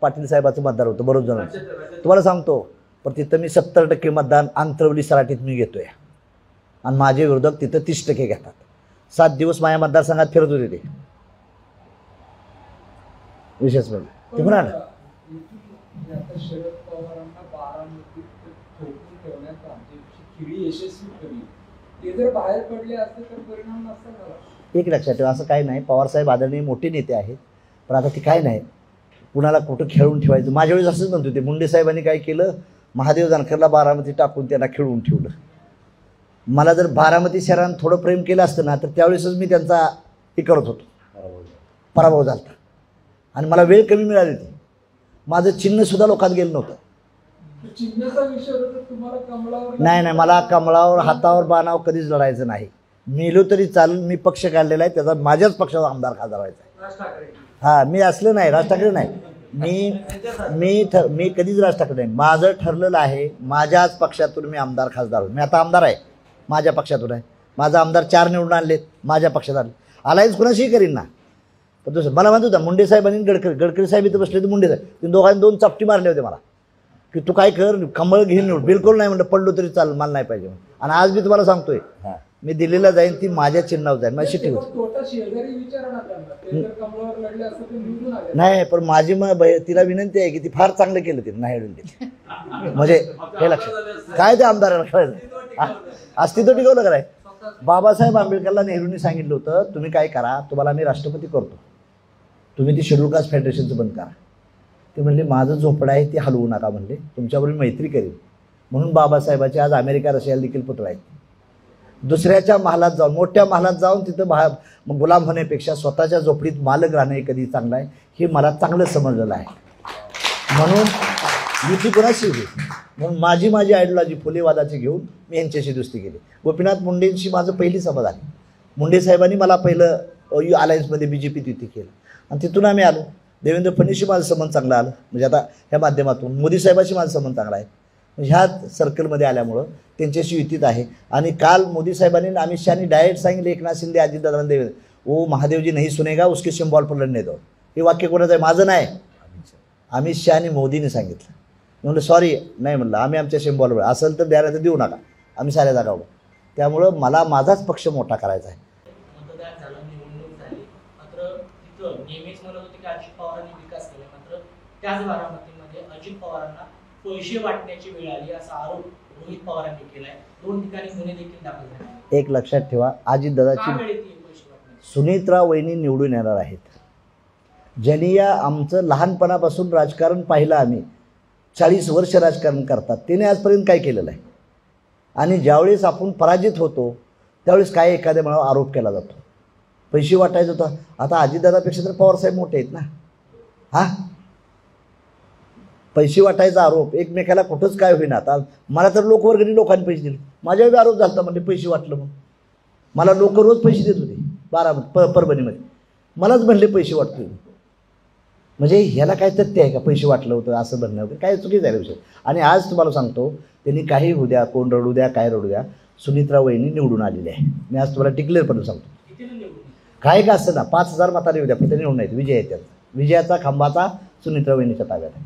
पाटील साहेबाचं मतदार होतं बरोच जण तुम्हाला सांगतो. पण तिथं मी 70% मतदान आंतरवली सराटीत मी घेतोय आणि माझे विरोधक तिथं 30% घेतात. 7 दिवस माझ्या मतदारसंघात फिरत होते ते विशेष म्हणजे ते म्हणा एक लक्षात ठेवा, असं काही नाही. पवारसाहेब आदरणीय मोठे नेते आहेत, पण आता ती काय नाही कुणाला कुठं खेळून ठेवायचं. माझ्या वेळेस असंच म्हणत होते. मुंडे साहेबांनी काय केलं, महादेव जानकरला बारामती टाकून त्यांना खेळवून ठेवलं. मला जर बारामती शहरानं थोडं प्रेम केलं असतं ना तर त्यावेळेसच मी त्यांचा हे करत होतो, पराभव झाला आणि मला वेळ कमी मिळाली होती. माझं चिन्हसुद्धा लोकात गेलं नव्हतं. नाही नाही, मला कमळावर हातावर बाणावर कधीच लढायचं नाही. मेलो तरी चालेल, मी पक्ष काढलेला आहे, त्याचा माझ्याच पक्षाचा आमदार खासदार व्हायचा आहे. हां, मी असलं नाही, राज ठाकरे नाही. मी कधीच राज ठाकरे नाही. माझं ठरलेलं आहे, माझ्याच पक्षातून मी आमदार खासदार होईल. मी आता आमदार आहे, माझ्या पक्षातून आहे. माझा आमदार 4 निवडून आणलेत, माझ्या पक्षात आले. अलायन्स कुणाशी करीन ना. पण दुसरं मला म्हणत होता मुंडे साहेबांनी गडकरी साहेब इथं बसले तर मुंडे साहेब ते दोघांनी 2 चापटी मारले होते मला की तू काय कर, कमळ घेऊन निवड. बिलकुल नाही म्हणलं, पडलो तरी चालेल, मला नाही पाहिजे. आणि आज मी तुम्हाला सांगतोय, मी दिल्लीला जाईन, ती माझ्या चिन्हावर जाईल, माझी शिट्टी होती. नाही, पण माझी मग तिला विनंती आहे की ती फार चांगलं केलं तिने नाही दिली. म्हणजे हे लक्षात काय ते आमदाराला कळायचं अस्तित्व टिकवलं काय. बाबासाहेब आंबेडकरला नेहरूंनी सांगितलं होतं, तुम्ही काय करा, तुम्हाला मी राष्ट्रपती करतो, तुम्ही ती शेड्यूल कास्ट फेडरेशनचं बंद करा. ते म्हणले माझं झोपडं आहे ते हलवू नका, म्हणले तुमच्याबरोबर मैत्री करेल. म्हणून बाबासाहेबाचे आज अमेरिका रशियाला देखील पुतळे आहेत. दुसऱ्याच्या महालात जाऊन, मोठ्या महालात जाऊन तिथं गुलाम होण्यापेक्षा स्वतःच्या झोपडीत मालक राहणं हे कधी चांगलं आहे, हे मला चांगलं समजलेलं आहे. म्हणून युती कोणाशी होती, म्हणून माझी आयडिओलॉजी फुलेवादाची घेऊन मी यांच्याशी दुस्ती केली. गोपीनाथ मुंडेंशी माझं पहिली सभा झाली. मुंडे साहेबांनी मला पहिलं अलायन्समध्ये BJPत युती केलं आणि तिथून आम्ही आलो. देवेंद्र फडणवीसशी माझं संबंध चांगला आलं, म्हणजे आता ह्या माध्यमातून मोदी साहेबांशी माझा संबंध चांगला आहे. ह्याच सर्कलमध्ये आल्यामुळं त्यांच्याशी युतीत आहे. आणि काल मोदी साहेबांनी अमित शहानी डायरेक्ट सांगितलं, एकनाथ शिंदे अजितदादा देवेंद्र, ओ महादेवजी नहीं सुनेगा उसके सिंबॉल पर लढणे दो. हे वाक्य कोणाचं आहे, माझं नाही, अमित शहानी मोदीने सांगितलं. म्हणलं सॉरी नाही, म्हणलं आम्ही आमच्या सिंबॉलवर असेल तर द्यायला तर देऊ नका, आम्ही साऱ्या जागा उभं. त्यामुळं मला माझाच पक्ष मोठा करायचा आहे. त्याच बारामतीमध्ये अजित पवारांना पैसे वाटण्याची वेळ आली असा आरोप रोहित पवारांनी केलाय. 2 ठिकाणी गुन्हे देखील दाखल झाले. एक लक्षात ठेवा, अजितदादाची सुनीत्रा वहिनी निवडून येणार आहेत. ज्यांनी या आमचं लहानपणापासून राजकारण पाहिलं, आम्ही 40 वर्ष राजकारण करतात, त्याने आजपर्यंत काय केलेलं आहे. आणि ज्यावेळेस आपण पराजित होतो त्यावेळेस काय एखाद्या मला आरोप केला जातो, पैसे वाटायचं होतं. आता अजितदादापेक्षा तर पवारसाहेब मोठे आहेत ना. हां, पैसे वाटायचा आरोप एकमेकाला कुठंच काय होईना. आता मला तर लोकवर्गणी लोकांनी पैसे दिले, माझ्यावर आरोप झाला म्हणजे पैसे वाटलं. मग मला लोक रोज पैसे देत होते परभणीमध्ये, मलाच म्हणले पैसे वाटतोय. म्हणजे ह्याला काय तथ्य आहे का, पैसे वाटलं होतं असं म्हणणं होतं, काय चुकीचं आहे विषय. आणि आज तुम्हाला सांगतो, त्यांनी काही होऊ द्या, कोण रडू द्या, काय रडू द्या, सुनीत्रा वहिनी निवडून आलेली आहे. मी आज तुम्हाला डिक्लेअर करून सांगतो, काय का असतं ना, 5000 मतांनी येऊ द्या, पण ते निवडून आहेत, विजय आहे त्यांचा. विजयाचा खांबाचा सुनीत्रा वहिनीच्या ताब्यात आहे.